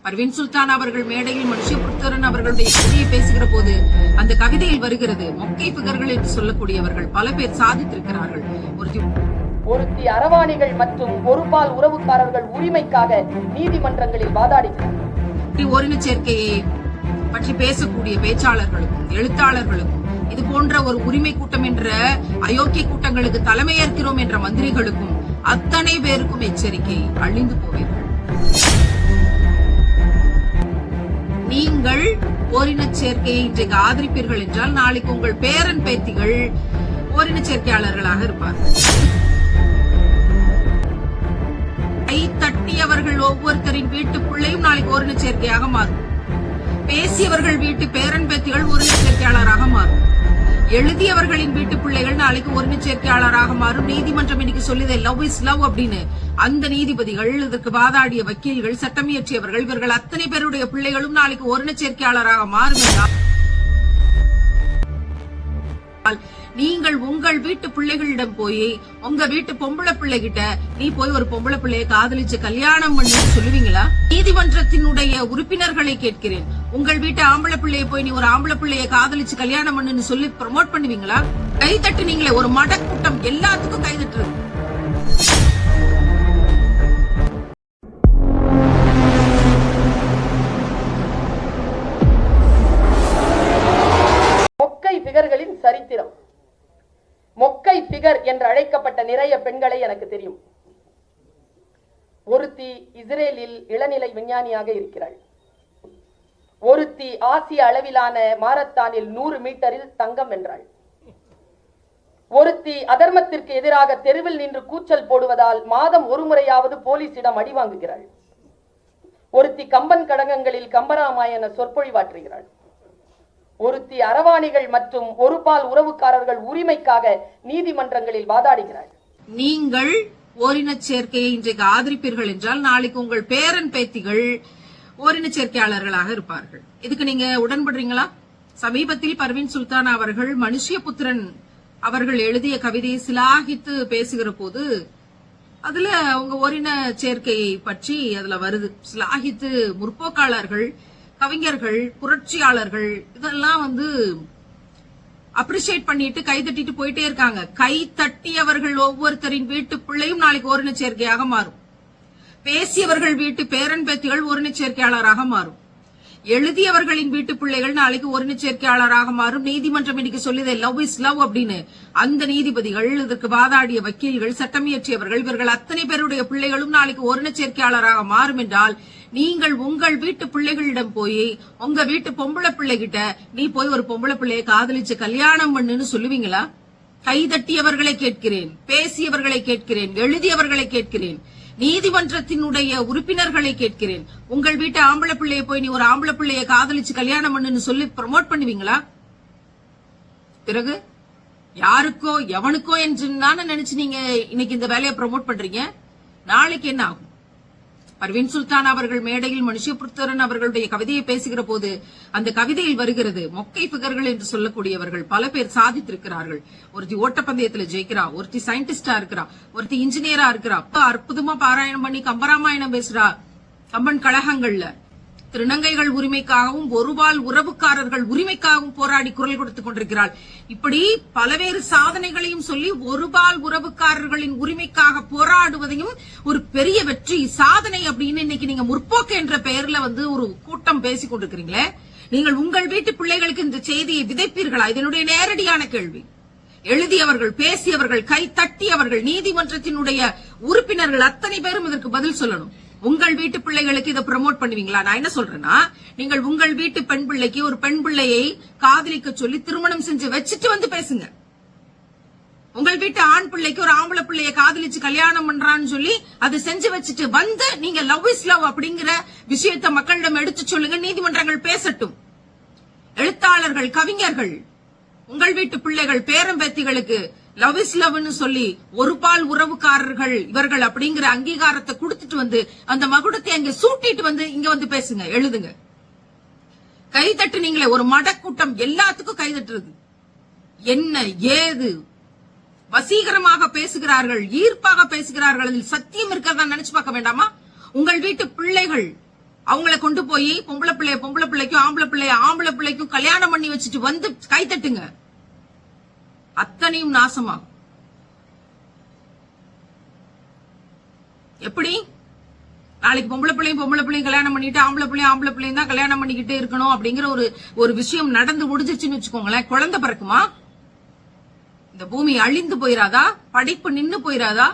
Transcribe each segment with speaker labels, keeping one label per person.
Speaker 1: பர்வீன் சுல்தான் அவர்கள் மேடையில் மனுஷபுத்திரன் அவர்களுடைய கவிதையை பேசுகிற போது அந்த கவிதையில் வருகிறது மொக்கை பிகர்கள் என்று சொல்லக்கூடியவர்கள் பல பேர் சாதித்திருக்கிறார்கள்.
Speaker 2: ஒருத்தி அரவாணிகள் மற்றும் ஒருபால் உறவுக்காரர்கள் உரிமைக்காக நீதிமன்றங்களில் வாதாடுகிறார்.
Speaker 1: ஓரின சேர்க்கையை பற்றி பேசக்கூடிய பேச்சாளர்களுக்கும் எழுத்தாளர்களுக்கும் இது போன்ற ஒரு உரிமை கூட்டம் என்ற அயோக்கிய கூட்டங்களுக்கு தலைமையேற்கிறோம் என்ற மந்திரிகளுக்கும் அத்தனை பேருக்கும் எச்சரிக்கை, அழிந்து போவீர்கள். நீங்கள் ஓரின சேர்க்கையை இன்றைக்கு ஆதரிப்பீர்கள் என்றால் நாளைக்கு உங்கள் பேரன் பேத்திகள் ஓரின சேர்க்கையாளர்களாக இருப்பார்கள். கை தட்டியவர்கள் ஒவ்வொருத்தரின் வீட்டு பிள்ளையும் நாளைக்கு ஓரின சேர்க்கையாக மாறும். பேசியவர்கள் வீட்டு பேரன் பேத்திகள் ஓரின சேர்க்கையாளராக மாறும். எழுதியவர்களின் வீட்டு பிள்ளைகள் நாளைக்கு ஓரின சேர்க்கையாளராக மாறும். நீதிமன்றம் இன்னைக்கு சொல்லுதே லவ் இஸ் லவ் அப்படின்னு. அந்த நீதிபதிகள், இதற்கு வாதாடிய வக்கீல்கள், சட்டம் இயற்றியவர்கள், இவர்கள் அத்தனை பேருடைய பிள்ளைகளும் நாளைக்கு ஓரின சேர்க்கையாளராக மாறும் என்றால் நீங்கள் உங்கள் வீட்டு பிள்ளைகளிடம் போய் உங்க வீட்டு பொம்பளை பிள்ளைகிட்ட நீ போய் ஒரு பொம்பளை பிள்ளைய காதலிச்சு கல்யாணம் பண்ணு சொல்லுவீங்களா? நீதிமன்றத்தினுடைய உறுப்பினர்களை கேட்கிறேன், உங்கள் வீட்டு ஆம்பளை பிள்ளைய போய் நீ ஒரு ஆம்பளை பிள்ளைய காதலிச்சு கல்யாணம் பண்ணுன்னு சொல்லி ப்ரமோட் பண்ணுவீங்களா? கை தட்டுனீங்களே, ஒரு மடக்கூட்டம் எல்லாத்துக்கும் கை தட்டுறது.
Speaker 2: மொக்கை பிகர்களின் சரித்திரம். மொக்கை பிகர் என்று அழைக்கப்பட்ட நிறைய பெண்களை எனக்கு தெரியும். ஒருத்தி இஸ்ரேலில் இளநிலை விஞ்ஞானியாக இருக்கிறாள். ஒருத்தி ஆசிய அளவிலான மாரத்தானில் 100 மீட்டரில் தங்கம் வென்றாள். ஒருத்தி அதர்மத்திற்கு எதிராக தெருவில் நின்று கூச்சல் போடுவதால் மாதம் ஒரு முறையாவது போலீசிடம் அடி வாங்குகிறாள். ஒருத்தி கம்பன் கடகங்களில் கம்பராமாயண சொற்பொழிவாற்றுகிறாள். ஒருத்தி அரவாணிகள் மற்றும் ஒருபால் உறவுக்காரர்கள் உரிமைக்காக நீதிமன்றங்களில் வாதாடுகிறார்.
Speaker 1: நீங்கள் ஓரின சேர்க்கையை இன்றைக்கு ஆதரிப்பீர்கள் என்றால் நாளைக்கு உங்கள் பேரன் பேத்திகள் ஓரின சேர்க்கையாளர்களாக இருப்பார்கள். இதுக்கு நீங்க உடன்படுறீங்களா? சமீபத்தில் பர்வீன் சுல்தான் அவர்கள் மனுஷபுத்திரன் அவர்கள் எழுதிய கவிதையை சிலாகித்து பேசுகிற போது அதுல அவங்க ஓரின சேர்க்கையை பற்றி அதுல வருது. சிலாகித்து முற்போக்காளர்கள், கவிஞர்கள், புரட்சியாளர்கள் இதெல்லாம் அப்ரிஷியேட் பண்ணிட்டு கை தட்டிட்டு போயிட்டே இருக்காங்க. கை தட்டியவர்கள் ஒவ்வொருத்தரின் வீட்டு பிள்ளையும் நாளைக்கு ஓரின சேர்க்கையாக மாறும். பேசியவர்கள் வீட்டு பேரன் பேத்திகள் ஓரின சேர்க்கையாளராக மாறும். எழுதியவர்களின் வீட்டு பிள்ளைகள் நாளைக்கு ஓரின சேர்க்கையாளராக மாறும். நீதிமன்றம் இன்னைக்கு சொல்லுதே லவ் இஸ் லவ் அப்படின்னு. அந்த நீதிபதிகள், இதற்கு வாதாடிய வக்கீல்கள், சட்டம் இயற்றியவர்கள், இவர்கள் அத்தனை பேருடைய பிள்ளைகளும் நாளைக்கு ஓரின சேர்க்கையாளராக மாறும் என்றால் நீங்கள் உங்கள் வீட்டு பிள்ளைகளிடம் போய் உங்க வீட்டு பொம்பளை பிள்ளைகிட்ட நீ போய் ஒரு பொம்பளை பிள்ளைய காதலிச்சு கல்யாணம் பண்ணுன்னு சொல்லுவீங்களா? கை தட்டியவர்களை கேட்கிறேன், பேசியவர்களை கேட்கிறேன், எழுதியவர்களை கேட்கிறேன், நீதிமன்றத்தினுடைய உறுப்பினர்களை கேட்கிறேன். உங்கள் வீட்டு ஆம்பளை பிள்ளைய போய் நீ ஒரு ஆம்பளை பிள்ளைய காதலிச்சு கல்யாணம் பண்ணுன்னு சொல்லி ப்ரமோட் பண்ணுவீங்களா? பிறகு யாருக்கோ எவனுக்கோ என்று நினைச்சு நீங்க இன்னைக்கு இந்த வேலையை ப்ரமோட் பண்றீங்க. நாளைக்கு என்ன ஆகும்? பர்வீன் சுல்தான் அவர்கள் மேடையில் மனுஷபுத்திரன் அவர்களுடைய கவிதையை பேசுகிற போது அந்த கவிதையில் வருகிறது மொக்கை பிகர்கள் என்று சொல்லக்கூடியவர்கள் பல பேர் சாதித்திருக்கிறார்கள். ஒருத்தி ஓட்டப்பந்தயத்துல ஜெயிக்கிறா, ஒருத்தி சயின்டிஸ்டா இருக்கிறா, ஒருத்தி இன்ஜினியரா இருக்கிறா, அற்புதமா பாராயணம் பண்ணி கம்பராமாயணம் பேசுறா. கம்பன் கழகங்கள்ல திருநங்கைகள் உரிமைக்காகவும் ஒருபால் உறவுக்காரர்கள் உரிமைக்காகவும் போராடி குரல் கொடுத்துக் கொண்டிருக்கிறாள். இப்படி பல்வேறு சாதனைகளையும் சொல்லி ஒருபால் உறவுக்காரர்களின் உரிமைக்காக போராடுவதையும் ஒரு பெரிய வெற்றி சாதனை அப்படின்னு இன்னைக்கு நீங்க முற்போக்கு என்ற பெயர்ல ஒரு கூட்டம் பேசிக் கொண்டிருக்கிறீங்களே, நீங்கள் உங்கள் வீட்டு பிள்ளைகளுக்கு இந்த செய்தியை விதைப்பீர்களா? இதனுடைய நேரடியான கேள்வி. எழுதியவர்கள், பேசியவர்கள், கை தட்டியவர்கள், நீதிமன்றத்தினுடைய உறுப்பினர்கள் அத்தனை பேரும் இதற்கு பதில் சொல்லணும். உங்கள் வீட்டு பிள்ளைகளுக்கு இதை ப்ரமோட் பண்ணுவீங்களா? நான் என்ன சொல்றேன்னா, நீங்கள் உங்கள் வீட்டு பெண் பிள்ளைக்கு ஒரு பெண் பிள்ளையை காதலிக்க சொல்லி திருமணம் செஞ்சு வச்சுட்டு பேசுங்க. உங்கள் வீட்டு ஆண் பிள்ளைக்கு ஒரு ஆம்பளை பிள்ளைய காதலிச்சு கல்யாணம் பண்றான்னு சொல்லி அதை செஞ்சு வச்சுட்டு நீங்க லவ் இஸ் லவ் அப்படிங்கிற விஷயத்தை மக்களிடம் எடுத்து சொல்லுங்க. நீதிமன்றங்கள் பேசட்டும். எழுத்தாளர்கள், கவிஞர்கள், உங்கள் வீட்டு பிள்ளைகள், பேரம்பேத்திகளுக்கு லவ் இஸ் லவ்னு சொல்லி ஒருபால் உறவுக்காரர்கள் இவர்கள் அப்படிங்கிற அங்கீகாரத்தை கொடுத்துட்டு அந்த மகுடத்தை அங்க சூட்டிட்டு இங்க பேசுங்க, எழுதுங்க. கை தட்டு நீங்களே, ஒரு மடக்கூட்டம் எல்லாத்துக்கும் கை தட்டுறது. என்ன ஏது வசீகரமாக பேசுகிறார்கள், ஈர்ப்பாக பேசுகிறார்கள், அதில் சத்தியம் இருக்கிறதா நினைச்சு பார்க்க வேண்டாமா? உங்கள் வீட்டு பிள்ளைகள் அவங்களை கொண்டு போய் பொம்பளை பிள்ளைக்கும் ஆம்பளை பிள்ளைக்கும் கல்யாணம் பண்ணி வச்சுட்டு வந்து கை தட்டுங்க. அத்தனையும் நாசமாகும். எப்படி நாளைக்கு பொம்பளை பிள்ளையும் கல்யாணம் பண்ணிட்டு ஆம்பளை பிள்ளையும் தான் கல்யாணம் பண்ணிக்கிட்டே இருக்கணும் அப்படிங்கிற ஒரு விஷயம் நடந்து முடிஞ்சிச்சுன்னு வச்சுக்கோங்களேன், குழந்தை பிறக்குமா? இந்த பூமி அழிந்து போயிராதா? படைப்பு நின்னு போயிராதா?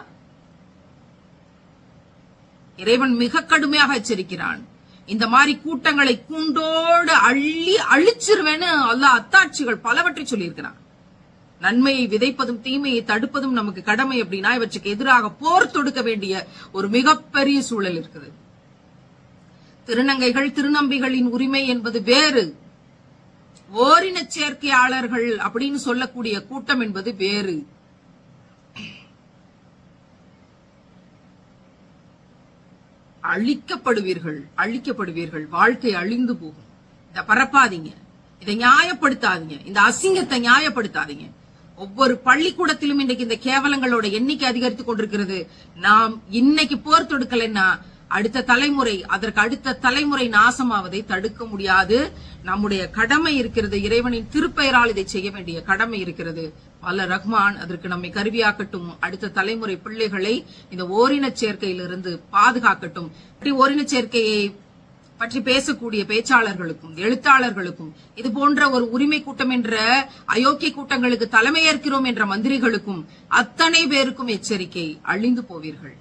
Speaker 1: இறைவன் மிக கடுமையாக எச்சரிக்கிறான். இந்த மாதிரி கூட்டங்களை கூண்டோடு அழிச்சிருவேன்னு அல்லாஹ் அத்தாட்சிகள் பலவற்றை சொல்லியிருக்கிறான். நன்மையை விதைப்பதும் தீமையை தடுப்பதும் நமக்கு கடமை அப்படின்னா இவற்றுக்கு எதிராக போர் தொடுக்க வேண்டிய ஒரு மிகப்பெரிய சூழல் இருக்குது. திருநங்கைகள் திருநம்பிகளின் உரிமை என்பது வேறு, ஓரின சேர்க்கையாளர்கள் அப்படின்னு சொல்லக்கூடிய கூட்டம் என்பது வேறு. அழிக்கப்படுவீர்கள், வாழ்க்கை அழிந்து போகும். இத பரப்பாதீங்க, இதை நியாயப்படுத்தாதீங்க, இந்த அசிங்கத்தை நியாயப்படுத்தாதீங்க. ஒவ்வொரு பள்ளிக்கூடத்திலும் இன்றைக்கு இந்த கேவலங்களோட எண்ணிக்கை அதிகரித்துக் கொண்டிருக்கிறது. நாம் இன்னைக்கு போர் தொடுக்கலைன்னா அடுத்த தலைமுறை, அதற்கு அடுத்த தலைமுறை நாசமாவதை தடுக்க முடியாது. நம்முடைய கடமை இருக்கிறது, இறைவனின் திருப்பெயரால் இதை செய்ய வேண்டிய கடமை இருக்கிறது. அல்ல ரஹ்மான் அதற்கு நம்மை கருவியாக்கட்டும். அடுத்த தலைமுறை பிள்ளைகளை இந்த ஓரின சேர்க்கையிலிருந்து பாதுகாக்கட்டும். ஓரின சேர்க்கையை பற்றி பேசக்கூடிய பேச்சாளர்களுக்கும் எழுத்தாளர்களுக்கும் இது போன்ற ஒரு உரிமை கூட்டம் என்ற அயோக்கிய கூட்டங்களுக்கு தலைமையேற்கிறோம் என்ற மந்திரிகளுக்கும் அத்தனை பேருக்கும் எச்சரிக்கை, அழிந்து போவீர்கள்.